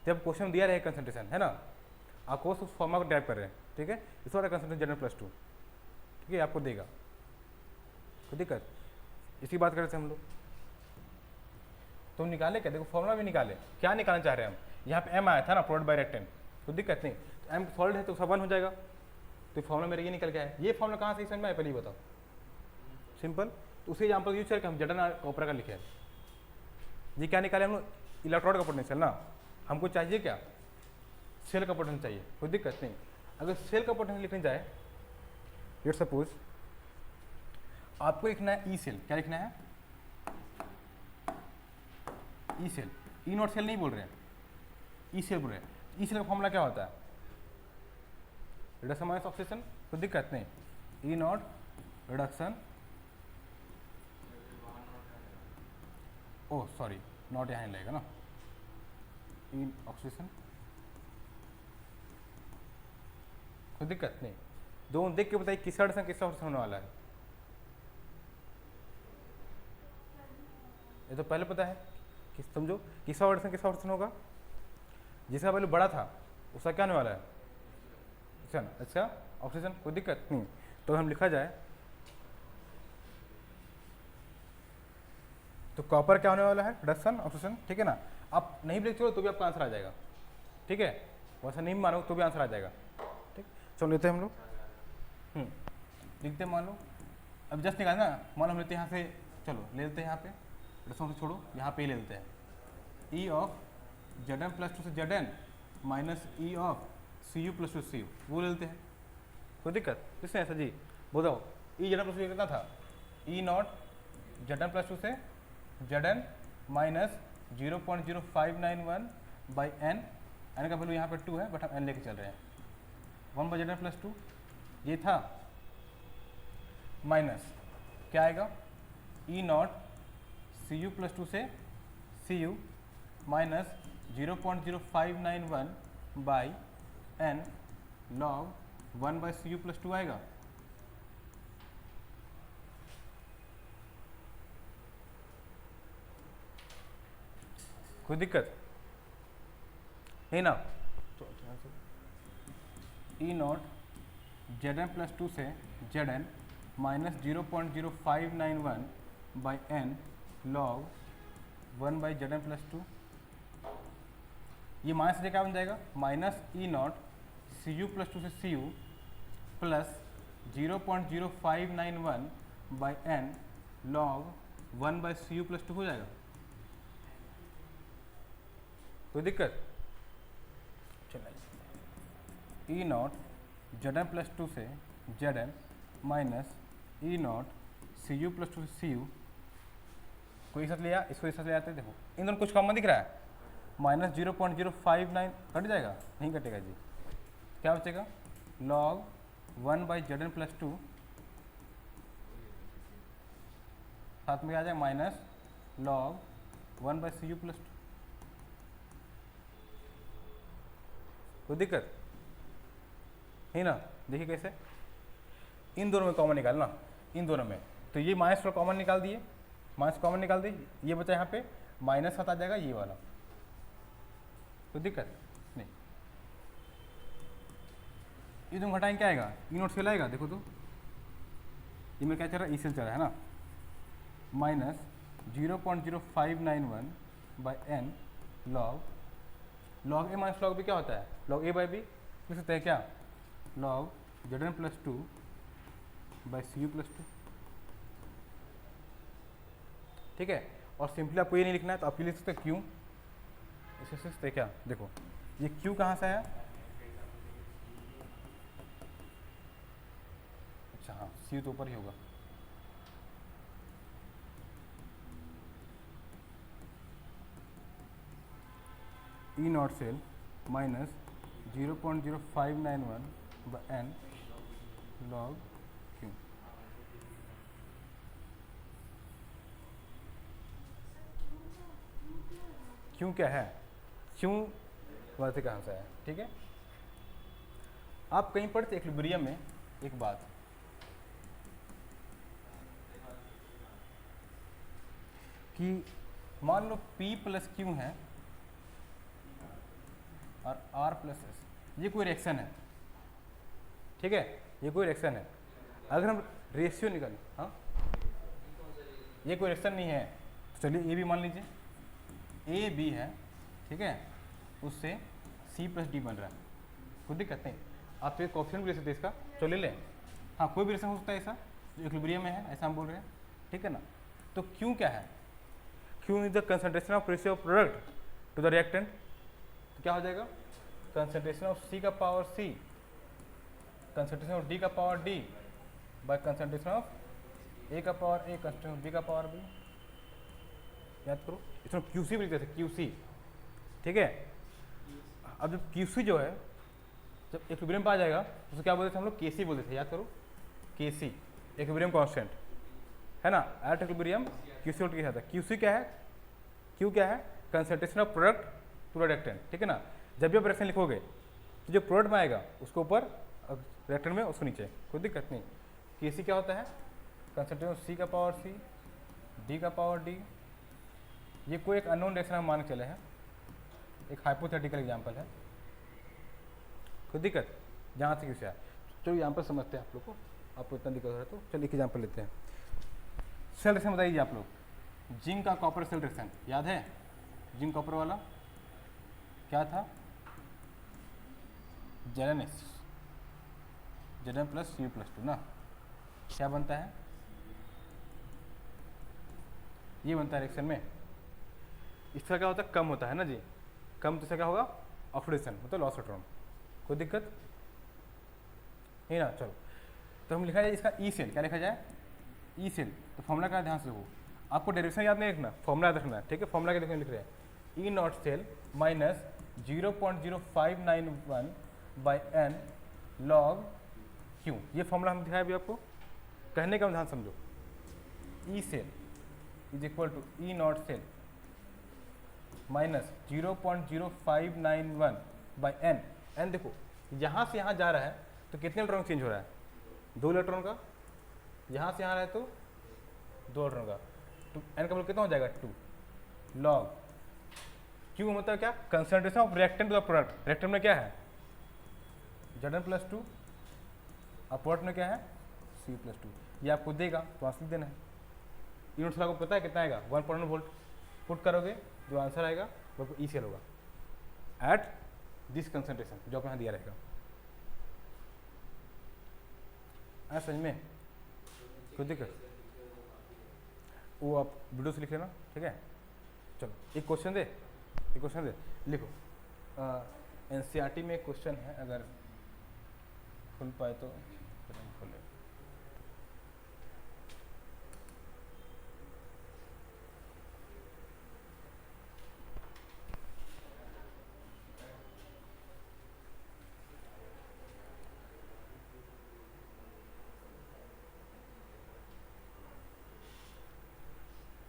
[SPEAKER 1] जब क्वेश्चन दिया रहे कंसंट्रेशन है ना, आपको उस फॉर्मा को टाइप कर रहे हैं, ठीक है, इस वाला कंसंट्रेशन Zn प्लस 2, ठीक है, आपको देगा, कोई दिक्कत, इसी बात कर रहे थे हम लोग, तो हम निकाले क्या, देखो फॉर्मूला भी निकाले, क्या निकालना चाह रहे हैं हम, यहाँ पे m आया था ना, प्रोडक्ट बाय रेक्टेन, कोई दिक्कत नहीं, तो m सॉल्व है तो सब 1 हो जाएगा, तो फॉर्मूला मेरा ये निकल गया है, ये फॉर्मूला कहाँ से समझ में आया पहले ही बताओ, सिंपल, तो उसी एग्जाम्पल यूज करके हम Zn कॉपर का लिखे हैं, ये क्या निकाले हम लोग, इलेक्ट्रोड का पोटेंशियल ना, हमको चाहिए क्या, सेल का पोटेंशियल चाहिए, कोई दिक्कत नहीं। अगर सेल का पोटेंशियल लिखने जाए, लेट्स सपोज आपको लिखना है ई सेल, क्या लिखना है, E cell, E naught cell नहीं बोल रहे हैं, ई सेल बोल रहे हैं, ई सेल का फॉर्मूला क्या होता है, रिडक्शन माइनस ऑक्सीडेशन, कोई दिक्कत नहीं, E naught reduction, oh sorry naught यहाँ लगेगा ना, ई ऑक्सीडेशन, कोई दिक्कत नहीं, दोनों देख के बताइए किसका ऑक्सीडेशन होने वाला है, ये तो पहले पता है, किस समझो किसका ऑक्सीडेशन होगा, जिसका वैल्यू बड़ा था उसका क्या होने वाला है, अच्छा ऑक्सीजन, कोई दिक्कत नहीं, तो हम लिखा जाए, तो कॉपर क्या होने वाला है, रिडक्शन ऑक्सीजन, ठीक है ना, आप नहीं भी लिख चलो तो भी आपका आंसर आ जाएगा, ठीक है, वैसा नहीं मानो तो भी आंसर आ जाएगा, ठीक, चलो लेते हैं हम लोग, लिखते मान लो, अब जस्ट निकालना, मान लो हम लेते हैं यहाँ से, चलो ले लेते हैं यहाँ पे, रिडक्शन से छोड़ो, यहाँ पे ही ले लेते हैं, ई ऑफ Zn प्लस 2 से Zn minus E of Cu plus 2 से Cu, वो ले लेते हैं, कोई दिक्कत, किसने ऐसा जी बताओ, ई Zn प्लस 2 कितना था, ई नॉट Zn प्लस 2 से Zn minus 0.0591 by N, N का वैल्यू यहाँ पे 2 है, बट हम एन लेके चल रहे हैं, 1 बाई Zn प्लस 2 ये था, माइनस क्या आएगा, ई नॉट Cu प्लस 2 से Cu minus 0.0591 by N log 1 by Cu plus 2 आएगा, कोई दिक्कत नहीं ना, E naught Z N plus two से Z N minus 0.0591 by N log 1 by Z N plus two. ये माइनस से क्या बन जाएगा, minus E naught C U plus two से C U plus 0.0591 by N log 1 by C U plus two हो जाएगा। कोई दिक्कत? चलिए E naught Z N plus two से Z N minus E naught C U plus two से C you, कोई साथ लिया, इसको इस साथ ले आते हैं। देखो इन दोनों कुछ कॉमन दिख रहा है, माइनस 0.059 कट जाएगा, नहीं कटेगा जी। क्या बचेगा, log 1 by Z N plus two, साथ में आ जाए minus log 1 by C U plus two. कोई दिक्कत है ना? देखिए कैसे, इन दोनों में कॉमन निकालना, इन दोनों में, तो ये माइनस थोड़ा कॉमन निकाल दिए, माइनस कॉमन निकाल दिए, ये बचा यहाँ पे माइनस साथ आ जाएगा ये वाला। कोई दिक्कत नहीं। ये तुम घटाएंगे क्या आएगा, ई नोट सेल आएगा। देखो तो ये में क्या चल रहा है, ई सेल चल रहा है ना, minus 0.0591 by N log A minus log B क्या होता है, लॉग ए बाई बी लिख सकते हैं क्या, log Z N plus two by C U plus two. ठीक है, और सिंपली आपको ये नहीं लिखना है तो आप ये लिख सकते हैं क्यू, इसे लिख सकते हैं क्या, देखो ये क्यू कहाँ से है, अच्छा हाँ सी तो ऊपर ही होगा, E naught cell minus 0.0591 by N log Q. क्यों क्या है, क्यों वैसे कहाँ से है। ठीक है, आप कहीं पढ़ते इक्विलिब्रियम में एक बात, कि मान लो P प्लस क्यू है और R प्लस एस, ये कोई रिएक्शन है। ठीक है, ये कोई रिएक्शन है, अगर हम रेशियो निकालें, हाँ ये कोई रिएक्शन नहीं है, तो चलिए ए भी मान लीजिए, ए बी है, ठीक है, उससे सी प्लस डी बन रहा है, कोई दिक्कत नहीं। आप तो एक ऑप्शन भी ले सकते हैं इसका, चलो ले लें, हाँ कोई भी रिएक्शन हो सकता है ऐसा जो इक्विलिब्रियम में है, ऐसा हम बोल रहे हैं। ठीक है ना, तो क्यों क्या है, Q is the concentration of ratio of product to the reactant, तो क्या हो जाएगा, कंसंट्रेशन ऑफ सी का power C, concentration of D का power D by concentration of A का power A, concentration of B का पावर बी। याद करो, इसमें क्यूसी भी लिखते थे, क्यूसी। ठीक है, अब जब क्यूसी जो है जब इक्विलिब्रियम पे आ जाएगा तो क्या बोलते थे हम लोग, केसी बोलते थे, याद करो केसी, इक्विलिब्रियम कांस्टेंट है ना, एट इक्विलिब्रियम क्यूसी उल्ट के साथ है। क्यूसी क्या है, क्यू क्या है, concentration of product to the reactant. ठीक है ना, जब भी आप रिएक्शन लिखोगे तो जो प्रोडक्ट में आएगा उसको ऊपर, रिएक्टेंट में उसको नीचे, कोई दिक्कत नहीं। केसी क्या होता है, कंसंट्रेशन ऑफ सी का पावर सी, डी का पावर डी। ये कोई एक अननोन रिएक्शन हम मान के चले हैं, एक हाइपोथेटिकल एग्जांपल है, कोई दिक्कत जहाँ से क्यों आया। चलो यहाँ पर समझते हैं आप लोग को, आपको इतना दिक्कत हो रहा है तो चलिए एक एग्जांपल लेते हैं। सेल रिएक्शन बताइए आप लोग, जिंक का कॉपर सेल रिएक्शन याद है, जिंक कॉपर वाला क्या था, Z N S, Z N plus U plus two ना, क्या बनता है, ये बनता है रिएक्शन में। इसका क्या होता है, कम होता है ना जी, कम तो इसका क्या होगा, ऑक्सीडेशन मतलब लॉस इलेक्ट्रॉन, कोई दिक्कत नहीं ना। चलो तो हम लिखा जाए इसका ई सेल, क्या लिखा जाए, ई सेल। तो फॉर्मूला का ध्यान से देखो, आपको डायरेक्शन याद नहीं रखना, फॉर्मूला याद रखना है। ठीक है, फॉर्मूला क्या लिख रहे हैं, E naught cell minus 0.0591 by N log Q. ये फॉर्मूला हम दिखाया अभी आपको, कहने का ध्यान समझो, E cell is equal to E naught cell minus 0.0591 by N. N देखो यहाँ से यहाँ जा रहा है तो कितने इलेक्ट्रॉन चेंज हो रहा है, 2 इलेक्ट्रॉन का, यहाँ से यहाँ रहा है तो 2 इलेक्ट्रॉन का, तो एन का वैल्यू कितना हो जाएगा 2 लॉग क्यू मतलब क्या, concentration of reactant to the product. Reactant में क्या है, जेड एन प्लस टू और प्रोडक्ट में क्या है C+2, ये आपको देगा तो आंसर देना है। यूनिट आपको पता है कितना आएगा 1.1 वोल्ट, पुट करोगे जो आंसर आएगा वो आपको E सेल होगा एट दिस कंसंट्रेशन जो आपको यहाँ दिया रहेगा। समझ में कोई दिक्कत? वो आप वीडियो से लिख लेना, ठीक है। चलो एक क्वेश्चन दे लिखो। NCERT में एक क्वेश्चन है, अगर खुल पाए तो खोले।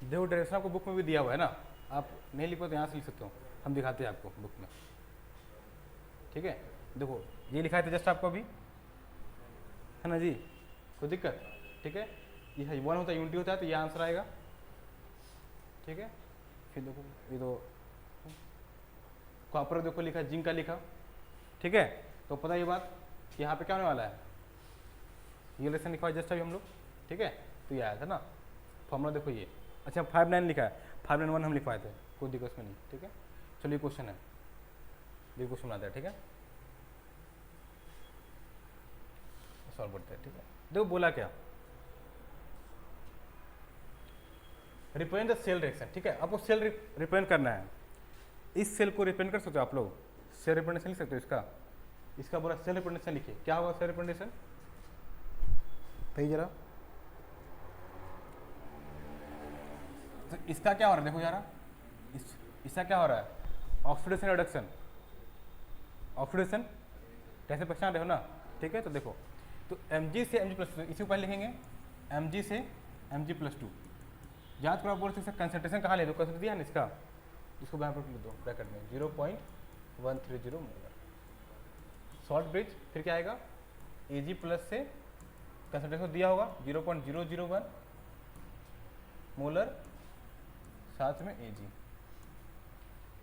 [SPEAKER 1] देखो डायरेक्शन आपको बुक में भी दिया हुआ है ना, आप नहीं लिखो तो यहाँ से लिख सकते हो, हम दिखाते हैं आपको बुक में, ठीक है। देखो ये लिखा है जस्ट आपको अभी, है ना जी, कोई दिक्कत? ठीक है, ये है 1 होता है यूनिटी होता है तो ये आंसर आएगा, ठीक है। फिर देखो ये तो कॉपर देखो लिखा, जिंक का लिखा, ठीक है। तो पता ये बात कि यहाँ पे क्या होने वाला है, ये लेसन लिखा है जस्ट अभी हम लोग, ठीक है। तो ये आया था ना फॉर्मूला, देखो ये अच्छा 5.9 लिखा है, 5.9 हम लिखवाए थे, कोई दिक्कत में नहीं, ठीक है। चलिए क्वेश्चन है, ये क्वेश्चन आता है, ठीक है, सॉल्व करते हैं, ठीक है। देखो बोला क्या, रिप्रेजेंट द सेल रिएक्शन, ठीक है। आपको सेल रिप्रेजेंट करना है, इस सेल को रिप्रेजेंट कर सकते हो आप लोग, सेल रिप्रेजेंटेशन लिख सकते हो इसका बोला सेल रिप्रेजेंटेशन लिखिए, क्या होगा सेल रिप्रेजेंटेशन, जरा तो इसका क्या हो रहा है, देखो यार इसका क्या हो रहा है, ऑक्सीडेशन रिडक्शन, ऑक्सीडेशन कैसे पहचान रहे हो ना, ठीक है। तो देखो तो Mg से Mg+2 इसी को पहले लिखेंगे, Mg से Mg+2, याद करो आप बोल सकते कंसंट्रेशन कहाँ ले दो, कंसंट्रेशन दिया है ना इसका, इसको यहाँ पर लिख दो ब्रैकेट में 0.130 मोलर, शॉर्ट ब्रिज, फिर क्या आएगा Ag+ से कंसंट्रेशन दिया होगा 0.001 मोलर, साथ में Ag,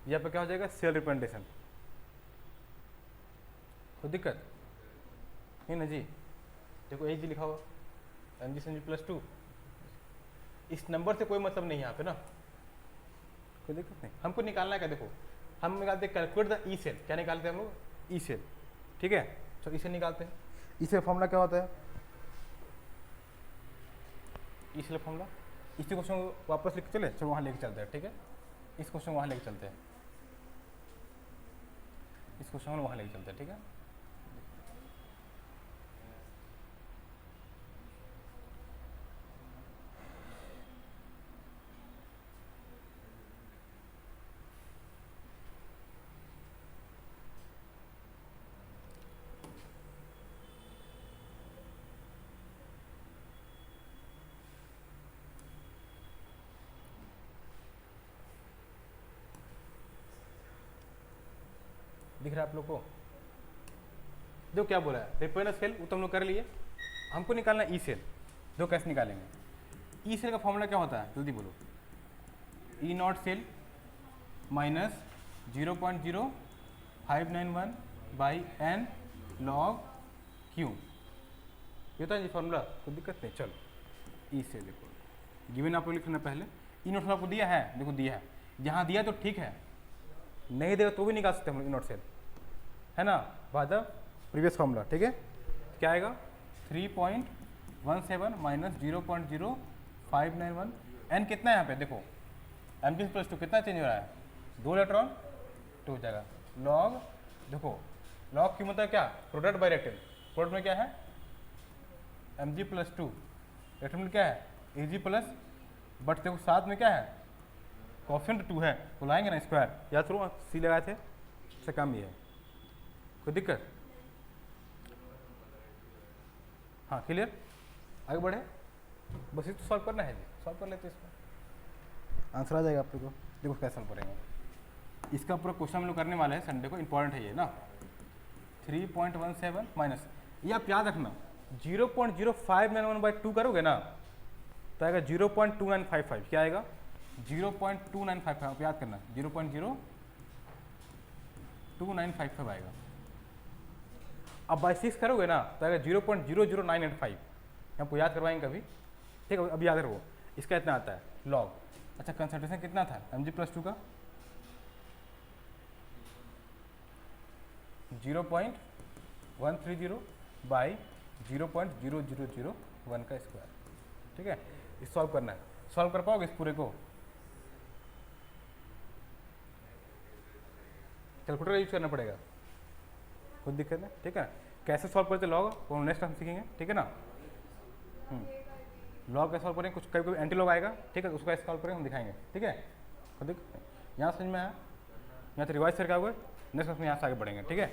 [SPEAKER 1] यहाँ पर क्या हो जाएगा सेल रिप्रेजेंटेशन, कोई दिक्कत नहीं ना जी। देखो Ag लिखा हुआ Mg से Mg+2, इस नंबर से कोई मतलब नहीं है यहाँ पे ना, कोई दिक्कत नहीं। हमको निकालना है क्या, देखो हम निकालते हैं कैलकुलेट द ई सेल, क्या निकालते हैं हम लोग, ई सेल, ठीक है। चलो ई सेल निकालते हैं, ई सेल फॉर्मूला क्या होता है, ई सेल फॉर्मूला, इसी क्वेश्चन को वापस लिख चले, चलो वहाँ लेके चलते हैं, ठीक है। इस क्वेश्चन को वहाँ लेके चलते हैं, इस क्वेश्चन को वहाँ लेके चलते हैं, ठीक है। दिख रहा है आप लोग को, जो क्या बोला है रिप्रेजेंट सेल, वो तो हम लोग कर लिए, हमको निकालना ई सेल, दो कैसे निकालेंगे, ई सेल का फॉर्मूला क्या होता है जल्दी बोलो, E naught cell minus 0.0591 by n log Q, ये होता है जी फॉर्मूला, कोई दिक्कत नहीं। चलो ई सेल देखो गिवन आपको लिखना पहले, ई नॉट सेल आपको दिया है, देखो दिया है, जहाँ दिया तो ठीक है, नहीं देगा तो भी निकाल सकते हैं हम लोग ई नॉट सेल, है ना, बाय द प्रीवियस फॉर्मूला, ठीक है। क्या आएगा 3.17 माइनस 0.0591, n कितना है यहाँ पे देखो, Mg+2 कितना चेंज हो रहा है, 2 इलेक्ट्रॉन, तो हो जाएगा लॉग, देखो लॉग क्यों मतलब क्या, प्रोडक्ट बाय रिएक्टेंट, प्रोडक्ट में क्या है Mg+2, रिएक्टेंट में क्या है Ag+, बट देखो साथ में क्या है कोएफिशिएंट 2 है, तो लाएंगे ना स्क्वायर, याद करो सी लगाए थे, इससे कम ही है, कोई दिक्कत, हाँ क्लियर, आगे बढ़े, बस ये तो सॉल्व करना है जी, सॉल्व कर लेते इसमें आंसर आ जाएगा आप लोग को। देखो कैसे सॉल्व करेंगे, इसका पूरा क्वेश्चन हम लोग करने वाले हैं संडे को, इंपॉर्टेंट है ये ना, 3.17 माइनस, ये आप याद रखना 0.0591/2 करोगे ना तो आएगा 0.2955, क्या आएगा 0.2955, आप याद करना 0.0955 आएगा, अब बाई 6 करोगे ना तो अगर 0.00985 हमको याद करवाएंगे कभी, ठीक है, अब याद रखो इसका इतना आता है लॉग। अच्छा कंसंट्रेशन कितना था Mg+2 का 0.130 बाई 0.0001 का स्क्वायर, ठीक है। इस सॉल्व करना है, सॉल्व कर पाओगे इस पूरे को? कैलकुलेटर यूज करना पड़ेगा, कोई दिक्कत नहीं, ठीक है। कैसे सॉल्व करते लॉग वो नेक्स्ट हम सीखेंगे, ठीक है ना। लॉग का सॉल्व करेंगे, कुछ कभी कभी एंटी लॉग आएगा, ठीक है, तो उसका सॉल्व करेंगे, हम दिखाएंगे, ठीक है। तो देख यहाँ समझ में आया, यहाँ से रिवाइज करके आओगे, नेक्स्ट क्लास में यहाँ से आगे बढ़ेंगे, ठीक है।